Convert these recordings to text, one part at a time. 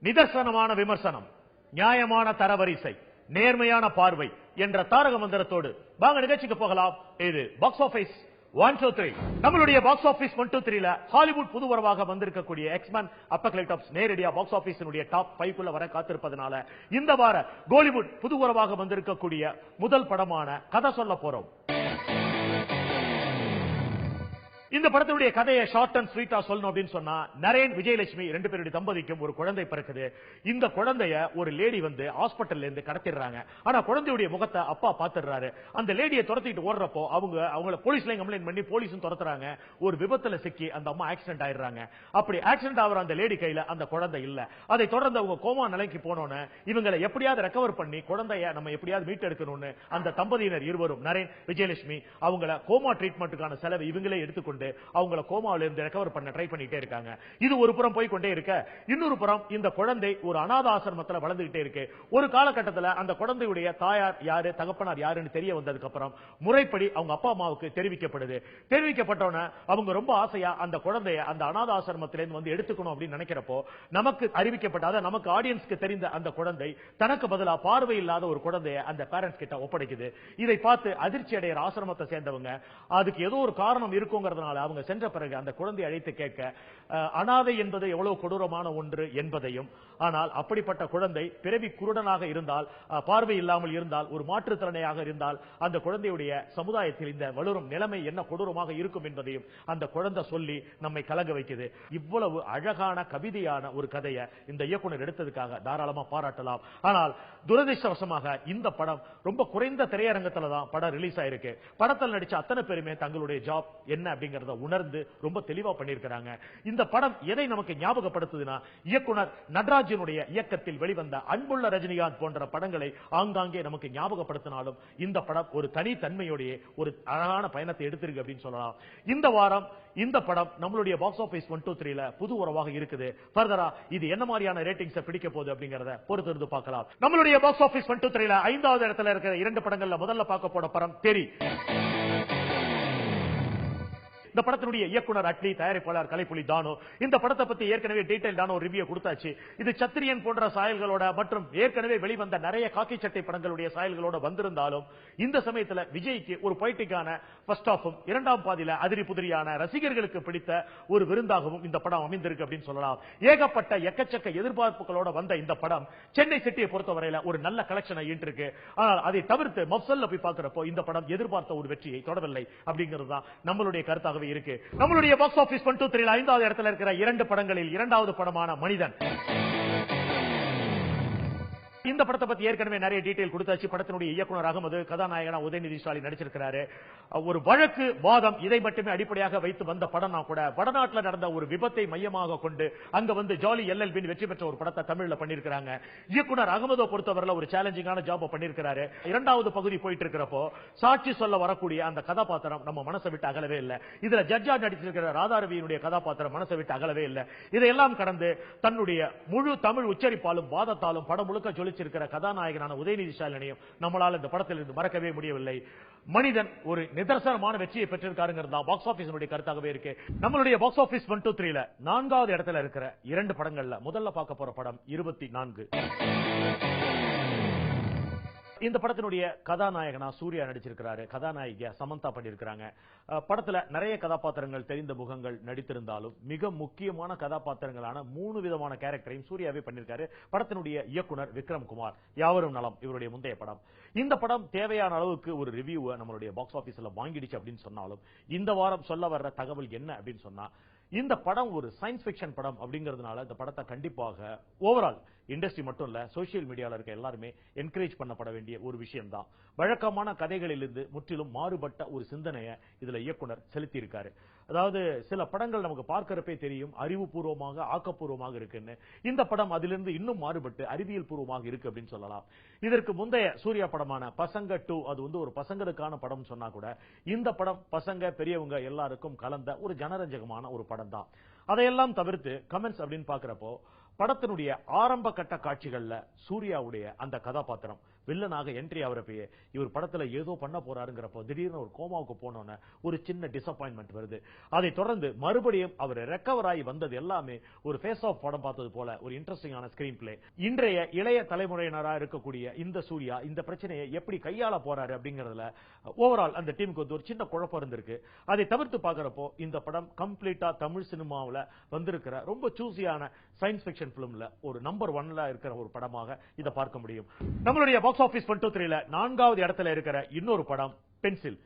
நிதர்சனமான விமர்சனம், நியாயமான தரவரிசை, நேர்மையான பார்வை என்ற தாரக மந்திரத்தோடு வாங்க நிகழ்ச்சிக்கு போகலாம். இது பாக்ஸ் ஆபீஸ் 1 2 3. நம்மளுடைய பாக்ஸ் ஆபீஸ் 1 2 3ல ஹாலிவுட் புது வரவாக வந்திருக்கக்கூடிய எக்ஸ்மேன் அப்போகலிப்ஸ் நேரடியா பாக்ஸ் ஆபீஸினுடைய டாப் 5 குள்ள வர காத்திருப்பதனால இந்த வார கோலிவுட் புது வரவாக வந்திருக்கக்கூடிய முதல் படமான கதை சொல்ல போறோம். இந்த படத்துடைய கதையை ஷார்ட் அண்ட் ஸ்வீட்டா சொல்லணும் அப்படின்னு சொன்னா, நரேன் விஜயலட்சுமி ரெண்டு பேருடைய தம்பதிக்கும் ஒரு குழந்தை பிறக்குது. இந்த குழந்தைய ஒரு லேடி வந்து ஹாஸ்பிட்டல்ல இருந்து கடத்திடுறாங்க. ஆனா குழந்தையுடைய முகத்தை அப்பா பாத்துறாரு. அந்த லேடியை துரத்திட்டு ஓடுறப்போ அவங்கள போலீஸ்ல கம்ப்ளைண்ட் பண்ணி போலீஸும் துரத்துறாங்க. ஒரு விபத்துல சிக்கி அந்த அம்மா ஆக்சிடென்ட் ஆயிடுறாங்க. அப்படி ஆக்சிடென்ட் ஆகிற அந்த லேடி கையில அந்த குழந்தை இல்ல. அதை தொடர்ந்து அவங்க கோமா நிலைக்கு போனோன்னு இவங்களை எப்படியாவது ரெக்கவர் பண்ணி குழந்தைய நம்ம எப்படியாவது மீட்டெடுக்கணும்னு அந்த தம்பதியினர் இருவரும் நரேன் விஜயலட்சுமி அவங்கள கோமா ட்ரீட்மெண்ட்டுக்கான செலவு இவங்களே எடுத்துக்கொண்டு அவங்கள கோமாவில இருந்து ரெக்கவர் பண்ண ட்ரை பண்ணிட்டே இருக்காங்க. இது ஒரு புறம் போய் கொண்டே இருக்க, இன்னொரு புறம் இந்த குழந்தை ஒரு அநாத ஆசிரமத்தில் வளர்ந்துகிட்டே இருக்கு. ஒரு காலகட்டத்தில் அந்த குழந்தையுடைய தாயார் யாரு தகப்பனார் யாருன்னு தெரிய வந்ததுக்கு அப்புறம் முறைப்படி அவங்க அப்பா அம்மாவுக்கு தெரிவிக்கப்படுது. தெரிவிக்கப்பட்டோன்னு அவங்க ரொம்ப ஆசையா அந்த குழந்தைய அந்த அநாத ஆசிரமத்திலிருந்து வந்து எடுத்துக்கணும் அப்படின்னு நினைக்கிறப்போ நமக்கு அறிவிக்கப்பட்ட நமக்கு ஆடியன்ஸ்க்கு தெரிந்த அந்த குழந்தை தனக்கு பதிலா பார்வை இல்லாத ஒரு குழந்தைய அந்த பேரண்ட்ஸ் கிட்ட ஒப்படைக்குது. இதை பார்த்து அதிர்ச்சி அடைகிற ஆசிரமத்தை சேர்ந்தவங்க அதுக்கு ஏதோ ஒரு காரணம் இருக்குங்கிறதுனால அவங்க சென்ற பிறகு அந்த குழந்தை அழைத்து கேட்க, அனாதை என்பது எவ்வளவு கொடூரமான ஒன்று என்பதையும், ஆனால் அப்படிப்பட்ட குழந்தை பிறவி குருடனாக இருந்தால், பார்வை இல்லாமல் இருந்தால், ஒரு மாற்றுத்திறனையாக இருந்தால் அந்த குழந்தையுடைய சமுதாயத்தில் இந்த வளரும் நிலைமை என்ன கொடூரமாக இருக்கும் என்பதையும் அந்த குழந்தை சொல்லி நம்மை கலங்க வைக்குது. இவ்வளவு அழகான கவிதையான ஒரு கதையை இந்த இயக்குனர் எடுத்ததுக்காக தாராளமா பாராட்டலாம். ஆனால் துரதிர்ஷ்டவசமாக இந்த படம் ரொம்ப குறைந்த திரையரங்கத்துல தான் படம் ரிலீஸ் ஆயிருக்கு. படத்தில் நடிச்ச அத்தனை பேருமே தங்களுடைய ஜாப் என்ன அப்படிங்கறத உணர்ந்து ரொம்ப தெளிவா பண்ணியிருக்கிறாங்க. இந்த படம் எதை நமக்கு ஞாபகப்படுத்துதுன்னா, இயக்குனர் நடராஜனுடைய இயக்கத்தில் வெளிவந்த அன்புள்ள ரஜினிகாந்த் போன்ற படங்களை ஆங்காங்கே நமக்கு ஞாபகப்படுத்தினாலும் இந்த படம் ஒரு தனித்தன்மையோடைய ஒரு அழகான பயணத்தை எடுத்திருக்கு அப்படின்னு சொல்லலாம். இந்த வாரம் இந்த படம் நம்மளுடைய பாக்ஸ் ஆபீஸ் 1 2 3ல புது உறவாக இருக்குது. ஃபர்தரா இது என்ன மாதிரியான ரேட்டிங்ஸ் பிடிக்க போகுது அப்படிங்கறத பொறுத்திருந்து பார்க்கலாம். நம்மளுடைய பாக்ஸ் ஆபீஸ் 1 2 3ல 5வது இடத்துல இருக்கிற 2 படங்கள்ல முதல்ல பார்க்க போற படம் தெரி. இந்த படத்தினுடைய இயக்குனர் அட்லி, தயாரிப்பாளர் கலைப்புலி தானு. இந்த படத்தை பத்தி ஏற்கனவே டீடைல்டான ஒரு ரிவ்யூ கொடுத்தாச்சு. இது சத்திரியன் போன்ற சாயல்களோட மற்றும் ஏற்கனவே வெளிவந்த நிறைய காக்கி சட்டை படங்களுடைய சாயல்களோட வந்திருந்தாலும் இந்த சமயத்துல விஜய்க்கு ஒரு பொய்டிக்கான ஃபர்ஸ்ட் ஹாஃபும் இரண்டாம் பாதியில அதிரி புதிரியான ரசிகர்களுக்கு பிடித்த ஒரு விருந்தாகவும் இந்த படம் அமைந்திருக்கு அப்படின்னு சொல்லலாம். ஏகப்பட்ட எக்கச்சக்க எதிர்பார்ப்புகளோட வந்த இந்த படம் சென்னை சிட்டியை பொறுத்தவரையில ஒரு நல்ல கலெக்ஷனை ஈட்டிருக்கு. ஆனால் அதை தவிர்த்து மப்சல்ல போய் பார்க்கிறப்போ இந்த படம் எதிர்பார்த்த ஒரு வெற்றியை தொடரவில்லை அப்படிங்கிறது தான் நம்மளுடைய கருத்தாகவே இருக்கு. நம்மளுடைய பாக்ஸ் ஆபீஸ் 1 2 3ல 5வது இடத்துல இருக்கிற 2 படங்களில் 2வது படமான மனிதன். இந்த படத்தை பத்தி ஏற்கனவே நிறைய டீடைல் கொடுத்தாச்சு. படத்தினுடைய இயக்குனர் அகமது, கதாநாயகனா உதயநிதி ஸ்டாலின் நடிச்சிருக்கிறாரு. ஒரு வழக்கு வாதம் இதை மட்டுமே அடிப்படையாக வைத்து வந்த படம்னா கூட வடநாட்டில் நடந்த ஒரு விபத்தை மையமாக கொண்டு அங்க வந்து ஜாலி LLB வெற்றி பெற்ற ஒரு படத்தை தமிழ்ல பண்ணிருக்காங்க. இயக்குனர் அகமதை பொறுத்தவரையில ஒரு சேலஞ்சிங்கான ஜாப் பண்ணிருக்காரு. இரண்டாவது பகுதி போயிட்டு இருக்கிறப்போ சாட்சி சொல்ல வரக்கூடிய அந்த கதாபாத்திரம் நம்ம மனசை விட்டு அகலவே இல்லை. இதுல ஜட்ஜா நடிச்சிருக்கிற ராதாரவியினுடைய கதாபாத்திரம் மனசை விட்டு அகலவே இல்லை. இதையெல்லாம் கடந்து தன்னுடைய முழு தமிழ் உச்சரிப்பாலும் வாதத்தாலும் படம் முழுக்க ஜொலிச்சிருக்கிற கதாநாயகனான உதயநிதி ஸ்டாலினையும் நம்மளால இந்த படத்தில் இருந்து மறக்கவே முடியவில்லை. மனிதன் ஒரு நிதர்சனமான வெற்றியை பெற்றிருக்காருங்கிறதா பாக்ஸ் ஆபீஸ் கருத்தாகவே இருக்கு. நம்மளுடைய பாக்ஸ் ஆபீஸ் 1 2 3ல 4வது இடத்துல இருக்கிற 2 படங்கள்ல முதல்ல பார்க்க போற படம் 24. இந்த படத்தினுடைய கதாநாயகனா சூர்யா நடிச்சிருக்கிறாரு. கதாநாயகியா சமந்தா பண்ணிருக்காங்க. படத்துல நிறைய கதாபாத்திரங்கள் தெரிந்த முகங்கள் நடித்திருந்தாலும் மிக முக்கியமான கதாபாத்திரங்களான 3 விதமான கேரக்டரையும் சூர்யாவே பண்ணிருக்காரு. படத்தினுடைய இயக்குனர் விக்ரம் குமார். யாவரும் நலம் இவருடைய முந்தைய படம். இந்த படம் தேவையான அளவுக்கு ஒரு ரிவ்யூவை நம்மளுடைய பாக்ஸ் ஆபீஸ்ல வாங்கிடுச்சு அப்படின்னு சொன்னாலும் இந்த வாரம் சொல்ல வர்ற தகவல் என்ன அப்படின்னு சொன்னா, இந்த படம் ஒரு சயின்ஸ் பிக்ஷன் படம் அப்படிங்கிறதுனால இந்த படத்தை கண்டிப்பாக ஓவரால் இண்டஸ்ட்ரி மட்டும் இல்ல சோசியல் மீடியால இருக்க எல்லாருமே என்கரேஜ் பண்ணப்பட வேண்டிய ஒரு விஷயம் தான். வழக்கமான கதைகளிலிருந்து முற்றிலும் மாறுபட்ட ஒரு சிந்தனையை இதுல இயக்குனர் செலுத்தி இருக்காரு. அதாவது சில படங்கள் நமக்கு பார்க்கிறப்பே தெரியும் அறிவுபூர்வமாக ஆக்கப்பூர்வமாக இருக்குன்னு. இந்த படம் அதிலிருந்து இன்னும் மாறுபட்டு அறிவியல் பூர்வமாக இருக்கு அப்படின்னு சொல்லலாம். இதற்கு முந்தைய சூர்யா படமான பசங்க 2 அது வந்து ஒரு பசங்களுக்கான படம் சொன்னா கூட இந்த படம் பசங்க பெரியவங்க எல்லாருக்கும் கலந்த ஒரு ஜனரஞ்சகமான ஒரு படம் தான். அதையெல்லாம் தவிர்த்து கமெண்ட்ஸ் அப்படின்னு பாக்குறப்போ படத்தினுடைய ஆரம்ப கட்ட காட்சிகள்ல சூர்யாவுடைய அந்த கதாபாத்திரம் வில்லனாக என்ட்ரி ஆகிறப்பயே இவர் படத்துல ஏதோ பண்ண போறாருங்கிறப்போ திடீர்னு ஒரு கோமாவுக்கு போனோன்னு ஒரு சின்ன டிசப்பாயின்மெண்ட் வருது. அதை தொடர்ந்து மறுபடியும் அவர் ரெக்கவர் ஆகி வந்தது எல்லாமே ஒரு ஃபேஸ் ஆஃப் படம் பார்த்தது போல ஒரு இன்ட்ரெஸ்டிங்கான ஸ்கிரீன் பிளே. இன்றைய இளைய தலைமுறையினரா இருக்கக்கூடிய இந்த சூர்யா இந்த பிரச்சனையை எப்படி கையாள போறாரு அப்படிங்கறதுல ஓவரால் அந்த டீமுக்கு ஒரு சின்ன குழப்பம் இருந்திருக்கு. அதை தவிர்த்து பார்க்கிறப்போ இந்த படம் கம்ப்ளீட்டா தமிழ் சினிமாவில் வந்திருக்கிற ரொம்ப சூசியான சயின்ஸ் ஃபிக்ஷன் பிலிம்ல ஒரு நம்பர் 1ல இருக்கிற ஒரு படமாக இதை பார்க்க முடியும். நம்மளுடைய பாக்ஸ் ஆபீஸ் 123ல 4வது இடத்துல இருக்கிற இன்னொரு படம் பென்சில்.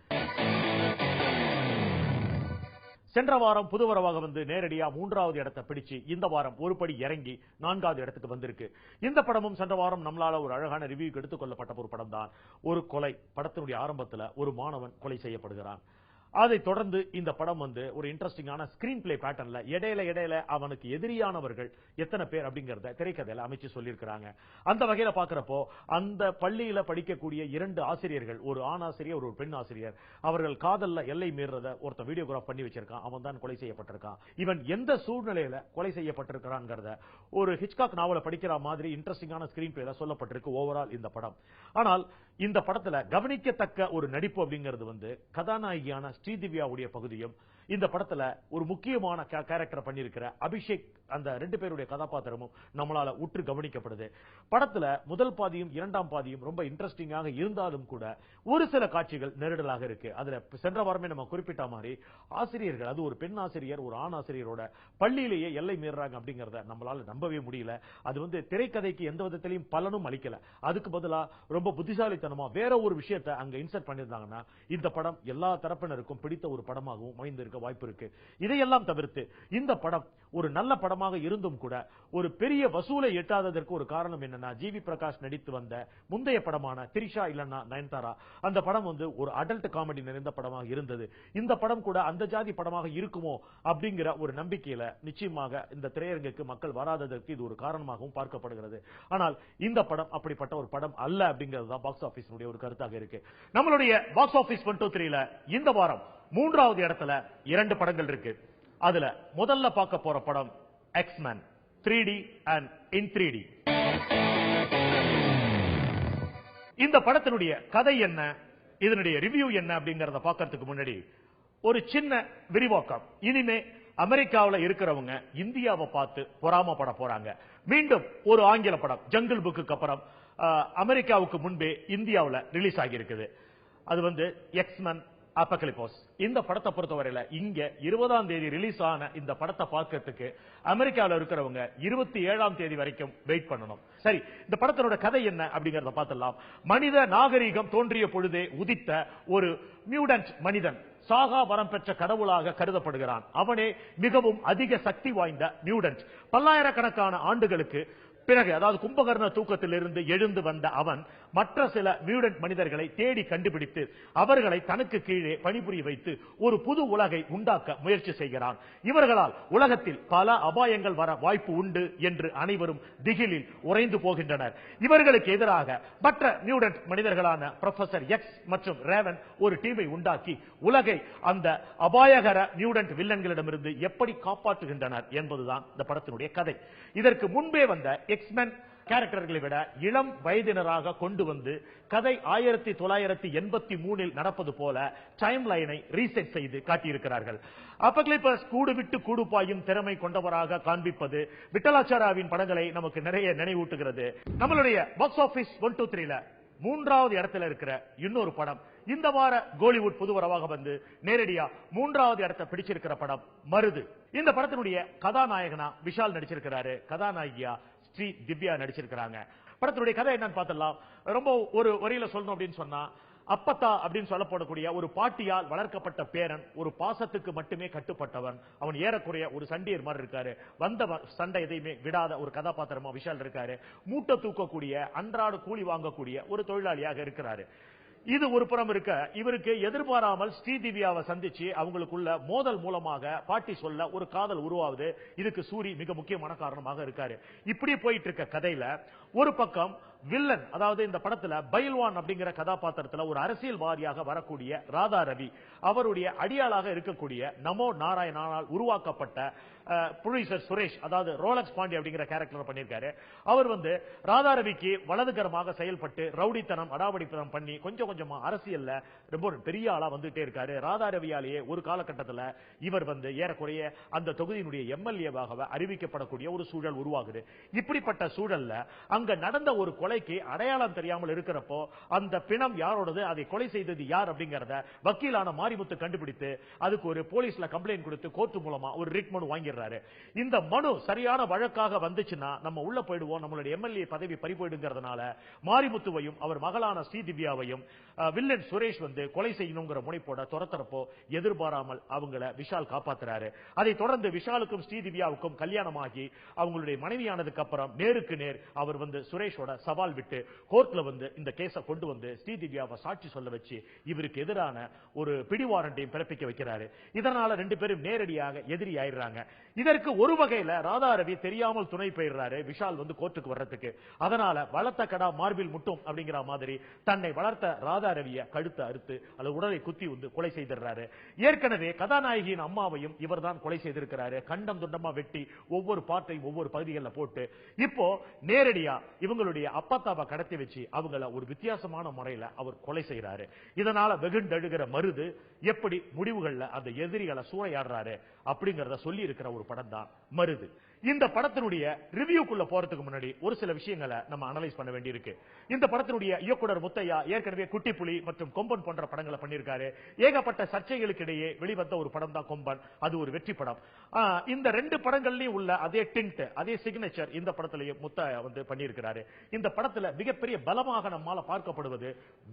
சென்ற வாரம் புதுவரவாக வந்து நேரடியா 3வது இடத்தை பிடிச்சு இந்த வாரம் ஒரு படி இறங்கி 4வது இடத்துக்கு வந்திருக்கு. இந்த படமும் சென்ற வாரம் நம்மளால ஒரு அழகான ரிவ்யூக்கு எடுத்துக் கொள்ளப்பட்ட ஒரு படம் தான். ஒரு கொலை, படத்தினுடைய ஆரம்பத்தில் ஒரு மாணவன் கொலை செய்யப்படுகிறான். அதை தொடர்ந்து இந்த படம் வந்து ஒரு இன்ட்ரெஸ்டிங்கான ஸ்கிரீன் பிளே பேட்டர்ன்ல இடையில அவனுக்கு எதிரியானவர்கள் எத்தனை பேர் அப்படிங்கறத திரைக்கதையில அமைச்சு சொல்லியிருக்கிறாங்க. அந்த வகையில பாக்குறப்போ அந்த பள்ளியில படிக்கக்கூடிய 2 ஆசிரியர்கள், ஒரு ஆண் ஆசிரியர் ஒரு பெண் ஆசிரியர், அவர்கள் காதல்ல எல்லை மீறத ஒருத்த வீடியோகிராஃப் பண்ணி வச்சிருக்கான். அவன் தான் கொலை செய்யப்பட்டிருக்கான். இவன் எந்த சூழ்நிலையில கொலை செய்யப்பட்டிருக்கிறான்ங்கிறத ஒரு ஹிச்காக் நாவலை படிக்கிற மாதிரி இன்ட்ரெஸ்டிங்கான ஸ்கிரீன் பிளேல சொல்லப்பட்டிருக்கு ஓவரால் இந்த படம். ஆனால் இந்த படத்துல கவனிக்கத்தக்க ஒரு நடிப்பு அப்படிங்கிறது வந்து கதாநாயகியான ஸ்ரீதிவ்யாவுடைய பகுதியும், இந்த படத்துல ஒரு முக்கியமான கேரக்டர் பண்ணியிருக்கிற அபிஷேக் அந்த 2 பேருடைய கதாபாத்திரமும் நம்மளால உற்று கவனிக்கப்படுது. படத்துல முதல் பாதியும் 2ஆம் பாதியும் ரொம்ப இன்ட்ரெஸ்டிங்காக இருந்தாலும் கூட ஒரு சில காட்சிகள் நெருடலாக இருக்கு. அதுல சென்ற வாரமே நம்ம குறிப்பிட்ட மாதிரி ஆசிரியர்கள், அது ஒரு பெண் ஆசிரியர் ஒரு ஆண் ஆசிரியரோட பள்ளியிலேயே எல்லை மீறாங்க அப்படிங்கறத நம்மளால நம்பவே முடியல. அது வந்து திரைக்கதைக்கு எந்த விதத்திலையும் பலனும் அளிக்கல. அதுக்கு பதிலா ரொம்ப புத்திசாலித்தனமா வேற ஒரு விஷயத்தை அங்க இன்சர்ட் பண்ணிருந்தாங்கன்னா இந்த படம் எல்லா தரப்பினருக்கும் பிடித்த ஒரு படமாகவும் அமைந்திருக்க வாய்ப்பு இருக்கு. இதையெல்லாம் தவிர்த்து இந்த படம் ஒரு நல்ல படமாக இருந்தும் கூட ஒரு பெரிய வசூலை எட்டாததற்கு ஒரு காரணம் என்னன்னா, ஜிவி பிரகாஷ் நடித்து வந்த முந்தைய படமான திரிஷா இல்லன்னா நயன்தாரா, அந்த படம் வந்து ஒரு அடல்ட் காமெடி நிறைந்த படமாக இருந்தது. இந்த படம் கூட அந்த ஜாதி படமாக இருக்குமோ அப்படிங்கிற ஒரு நம்பிக்கையில நிச்சயமாக இந்த திரையரங்குக்கு மக்கள் வராததற்கு இது ஒரு காரணமாகவும் பார்க்கப்படுகிறது. ஆனால் இந்த படம் அப்படிப்பட்ட ஒரு படம் அல்ல அப்படிங்கிறது தான் பாக்ஸ் ஆபீஸ் ஒரு கருத்தாக இருக்கு. நம்மளுடைய பாக்ஸ் ஆபீஸ் 123ல இந்த வாரம் 3வது இடத்துல 2 படங்கள் இருக்கு. அதுல முதல்ல பார்க்க போற படம் X-Men 3D and in 3D. இந்த படத்தினுடைய கதை என்ன, இதனுடைய ரிவ்யூ என்ன அப்படிங்கறத பார்க்கிறதுக்கு முன்னாடி ஒரு சின்ன விரிவாக்கம். இனிமே அமெரிக்காவில் இருக்கிறவங்க இந்தியாவை பார்த்து பொறாமப்பட போறாங்க. மீண்டும் ஒரு ஆங்கில படம் ஜங்கிள் புக்கு அப்புறம் அமெரிக்காவுக்கு முன்பே இந்தியாவில் ரிலீஸ் ஆகி இருக்குது. அது வந்து X-Men Apocalypse. இந்த படத்தை பொறுத்தவரையில இங்க 20ஆம் தேதி ரிலீஸ் ஆன இந்த படத்தை பார்க்கிறதுக்கு அமெரிக்காவில் இருக்கிறவங்க 27ஆம் தேதி வரைக்கும் வெயிட் பண்ணணும். சரி, இந்த படத்தோட கதை என்ன அப்படிங்கறத பார்த்தலாம். மனித நாகரீகம் தோன்றிய பொழுதே உதித்த ஒரு மியூடன்ட் மனிதன் சாகா வரம் பெற்ற கடவுளாக கருதப்படுகிறான். அவனே மிகவும் அதிக சக்தி வாய்ந்த மியூடன்ட். பல்லாயிரக்கணக்கான ஆண்டுகளுக்கு பிறகு, அதாவது கும்பகர்ண தூக்கத்திலிருந்து எழுந்து வந்த அவன் மற்ற சில மியூடன்ட் மனிதர்களை தேடி கண்டுபிடித்து அவர்களை தனக்கு கீழே பணிபுரிய வைத்து ஒரு புது உலகை உண்டாக்க முயற்சி செய்கிறான். இவர்களால் உலகத்தில் பல அபாயங்கள் வர வாய்ப்பு உண்டு என்று அனைவரும் திகிலில் உறைந்து போகின்றனர். இவர்களுக்கு எதிராக மற்ற மியூடன்ட் மனிதர்களான ப்ரொஃபசர் எக்ஸ் மற்றும் ரேவன் ஒரு டீமை உண்டாக்கி உலகை அந்த அபாயகர மியூடன்ட் வில்லன்களிடமிருந்து எப்படி காப்பாற்றுகின்றனர் என்பதுதான் இந்த படத்தினுடைய கதை. இதற்கு முன்பே வந்த X-Men கேரக்டர்களை விட இளம் வயதினராக கொண்டு வந்து கதை 1983இல் நடப்பது போல டைம் லைனை ரீசெட் செய்து காட்டியிருக்கிறார்கள். அப்போகலிப்ஸ் கூடு விட்டு கூடு பாயும் திறமை கொண்டவராக காண்பிப்பது விட்டலாச்சாராவின் படங்களை நமக்கு நிறைய நினைவூட்டுகிறது. நம்மளுடைய பாக்ஸ் ஆபீஸ் 123ல 3வது இடத்துல இருக்கிற இன்னொரு படம் இந்த வார கோலிவுட் புதுவரவாக வந்து நேரடியா 3வது இடத்தை பிடிச்சிருக்கிற படம் மருது. இந்த படத்தினுடைய கதாநாயகனா விஷால் நடிச்சிருக்கிறாரு, கதாநாயகியா ஸ்ரீ திவ்யா நடிச்சிருக்கிறாங்க. படத்தினுடைய கதை என்னன்னு பார்த்தலாம். ரொம்ப ஒரு வரியில சொல்லணும் அப்படின்னு சொன்னா, அப்பத்தா அப்படின்னு சொல்லப்படக்கூடிய ஒரு பாட்டியால் வளர்க்கப்பட்ட பேரன், ஒரு பாசத்துக்கு மட்டுமே கட்டுப்பட்டவன். அவன் ஏறக்குறைய ஒரு சண்டியர் மாதிரி இருக்காரு. வந்த சண்டை எதையுமே விடாத ஒரு கதாபாத்திரமா விஷால் இருக்காரு. மூட்டை தூக்கக்கூடிய, அன்றாட கூலி வாங்கக்கூடிய ஒரு தொழிலாளியாக இருக்கிறாரு. இது ஒரு புறம் இருக்க, இவருக்கு எதிர்பாராமல் ஸ்ரீதிவ்யாவை சந்திச்சு அவங்களுக்குள்ள மோதல் மூலமாக பாட்டி சொல்ல ஒரு காதல் உருவாகுது. இதுக்கு சூரி மிக முக்கியமான காரணமாக இருக்காரு. இப்படி போயிட்டு இருக்க கதையில ஒரு பக்கம் வில்லன், அதாவது இந்த படத்துல பைல்வான் அப்படிங்கிற கதாபாத்திரத்துல ஒரு அரசியல்வாதியாக வரக்கூடிய ராதா ரவி, அவருடைய அடியாளாக இருக்கக்கூடிய நமோ நாராயணனால் உருவாக்கப்பட்ட ப்ரொடியூசர் சுரேஷ், அதாவது ரோலக்ஸ் பாண்டி அப்படிங்கிற கேரக்டர் பண்ணியிருக்காரு. அவர் ராதா ரவிக்கு வலதுகரமாக செயல்பட்டு ரவுடித்தனம் அடாவடித்தனம் பண்ணி கொஞ்சம் கொஞ்சமா அரசியல்ல ரொம்ப பெரிய ஆளா வந்துட்டே இருக்காரு. ராதா ரவியாலேயே ஒரு காலகட்டத்தில் இவர் ஏறக்குறைய அந்த தொகுதியினுடைய எம்எல்ஏவாக அறிவிக்கப்படக்கூடிய ஒரு சூழல் உருவாகுது. இப்படிப்பட்ட சூழல்ல அங்க நடந்த ஒரு கொலைக்கு அடையாளம் தெரியாமல் இருக்கிறப்போ அந்த பிணம் யாரோடது, அதை கொலை செய்தது யார் அப்படிங்கறத வக்கீலான மாரிமுத்து கண்டுபிடித்து அதுக்கு ஒரு போலீஸ்ல கம்ப்ளைண்ட் கொடுத்து கோர்ட் மூலமா ஒரு ரிட் மனு வாங்கிடுறாரு. இந்த மனு சரியான வழக்காக வந்துச்சுன்னா நம்ம உள்ள போயிடுவோம், நம்மளுடைய எம்எல்ஏ பதவி பறி போயிடுங்கிறதுனால மாரிமுத்துவையும் அவர் மகளான ஸ்ரீதிவ்யாவையும் வில்லன் சுரேஷ் கொலை செய்யணுங்கிற முனைப்போட துரத்துறப்போ எதிர்பாராமல் அவங்கள விஷால் காப்பாத்துறாரு. அதை தொடர்ந்து விஷாலுக்கும் ஸ்ரீதிவ்யாவுக்கும் கல்யாணமாகி அவங்களுடைய மனைவியானதுக்கு அப்புறம் நேருக்கு நேர் அவர் சுரேஷோட சவால் விட்டு கோர்ட்ல இந்த கேஸ கொண்டு ஸ்ரீதிவ்யாவை சாட்சி சொல்ல வச்சு இவருக்கு எதிரான ஒரு பிடிவாரண்டையும் பிறப்பிக்க வைக்கிறாரு. இதனால ரெண்டு பேரும் நேரடியாக எதிரி ஆயிடுறாங்க. இதற்கு ஒரு வகையில ராதா ரவி தெரியாமல் துணை போயிடுறாரு விஷால் கோர்ட்டுக்கு வர்றதுக்கு. அதனால வளர்த்த கடா மார்பில் முட்டும் அப்படிங்கிற மாதிரி தன்னை வளர்த்த ராதா ரவிய கழுத்தை அறுத்து அல்லது உடலை குத்தி கொலை செய்திருக்கிறாரு. ஏற்கனவே கதாநாயகியின் அம்மாவையும் இவர் தான் கொலை செய்திருக்கிறாரு. கண்டம் துண்டமா வெட்டி ஒவ்வொரு பாட்டையும் ஒவ்வொரு பகுதிகளில் போட்டு இப்போ நேரடியா இவங்களுடைய அப்பத்தாவை கடத்தி வச்சு அவங்கள ஒரு வித்தியாசமான முறையில் அவர் கொலை செய்யறாரு. இதனால வெகுண்டழுகிற மருது எப்படி முடிவுகள்ல அந்த எதிரிகளை சூறையாடுறாரு அப்படிங்கறத சொல்லி இருக்கிற ஒரு படம் தான் மருது. இந்த படத்தினுடைய ரிவ்யூக்குள்ள போறதுக்கு முன்னாடி ஒரு சில விஷயங்களை நம்ம அனலைஸ் பண்ண வேண்டியிருக்கு. இந்த படத்தினுடைய இயக்குனர் முத்தையா ஏற்கனவே குட்டிப்புலி மற்றும் கொம்பன் போன்ற படங்களை பண்ணியிருக்காரு. ஏகப்பட்ட சர்ச்சைகளுக்கு இடையே வெளிவந்த ஒரு படம் தான் கொம்பன். அது ஒரு வெற்றி படம். இந்த ரெண்டு படங்கள்லயும் உள்ள அதே டிண்ட், அதே சிக்னேச்சர் இந்த படத்திலேயே முத்தையா பண்ணியிருக்கிறாரு. இந்த படத்துல மிகப்பெரிய பலமாக நம்மால பார்க்கப்படுவது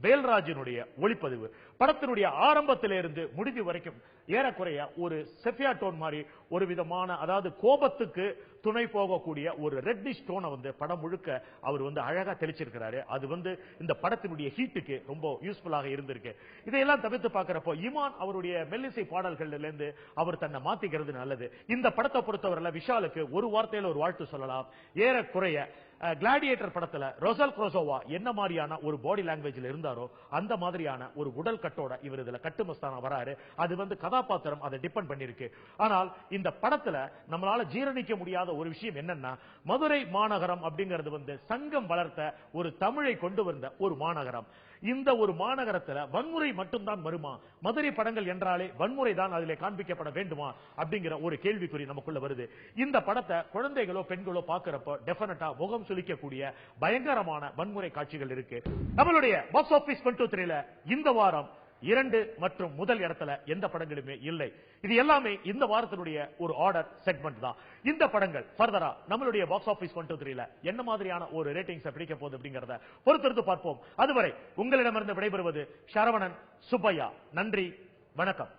வேல்ராஜினுடைய ஒளிப்பதிவு. படத்தினுடைய ஆரம்பத்திலிருந்து முடிவு வரைக்கும் ஏறக்குறைய ஒரு செஃபியா டோன் மாதிரி ஒரு விதமான, அதாவது கோபத்துக்கு துணை போகக்கூடிய ஒரு ரெட்டிஷ் டோனை படம் முழுக்க அவர் அழகா தெளிச்சிருக்கிறாரு. அது இந்த படத்தினுடைய ஹீட்டுக்கு ரொம்ப யூஸ்ஃபுல்லாக இருந்திருக்கு. இதையெல்லாம் தவிர்த்து பார்க்கிறப்போ இமான் அவருடைய மெல்லிசை பாடல்கள்ல இருந்து அவர் தன்னை மாத்திக்கிறது நல்லது. இந்த படத்தை பொறுத்தவரையில விஷாலுக்கு ஒரு வார்த்தையில ஒரு வாழ்த்து சொல்லலாம். ஏறக்குறைய கிளாடியேட்டர் படத்துல ரொசல் குரோசோவா என்ன மாதிரியான ஒரு பாடி லாங்குவேஜ்ல இருந்தாரோ அந்த மாதிரியான ஒரு உடல் கட்டோட இவர் இதுல கட்டுமஸ்தான வராரு. அது கதாபாத்திரம் அதை டிபெண்ட் பண்ணிருக்கு. ஆனால் இந்த படத்துல நம்மளால ஜீரணிக்க முடியாத ஒரு விஷயம் என்னன்னா, மதுரை மாநகரம் அப்படிங்கிறது சங்கம் வளர்த்த ஒரு தமிழை கொண்டு வந்த ஒரு மாநகரம். இந்த ஒரு மாநகரத்துல வன்முறை மட்டும்தான் வருமா? மதுரை படங்கள் என்றாலே வன்முறை தான் அதிலே காண்பிக்கப்பட வேண்டுமா அப்படிங்கிற ஒரு கேள்விக்குறி நமக்குள்ள வருது. இந்த படத்தை குழந்தைகளோ பெண்களோ பார்க்கிறப்ப டெஃபினட்டா முகம் சுளிக்கக்கூடிய பயங்கரமான வன்முறை காட்சிகள் இருக்கு. நம்மளுடைய பாக்ஸ் ஆபீஸ் 123ல இந்த வாரம் 2 மற்றும் முதல் இடத்துல எந்த படங்களுமே இல்லை. இது எல்லாமே இந்த வாரத்தினுடைய ஒரு ஆர்டர் செக்மெண்ட் தான். இந்த படங்கள் ஃபர்தரா நம்மளுடைய பாக்ஸ் ஆபீஸ் 123ல என்ன மாதிரியான ஒரு ரேட்டிங்ஸ் பிடிக்க போகுது அப்படிங்கறத பொறுத்திருந்து பார்ப்போம். அதுவரை உங்களிடமிருந்து விடைபெறுவது சரவணன் சுப்பையா. நன்றி, வணக்கம்.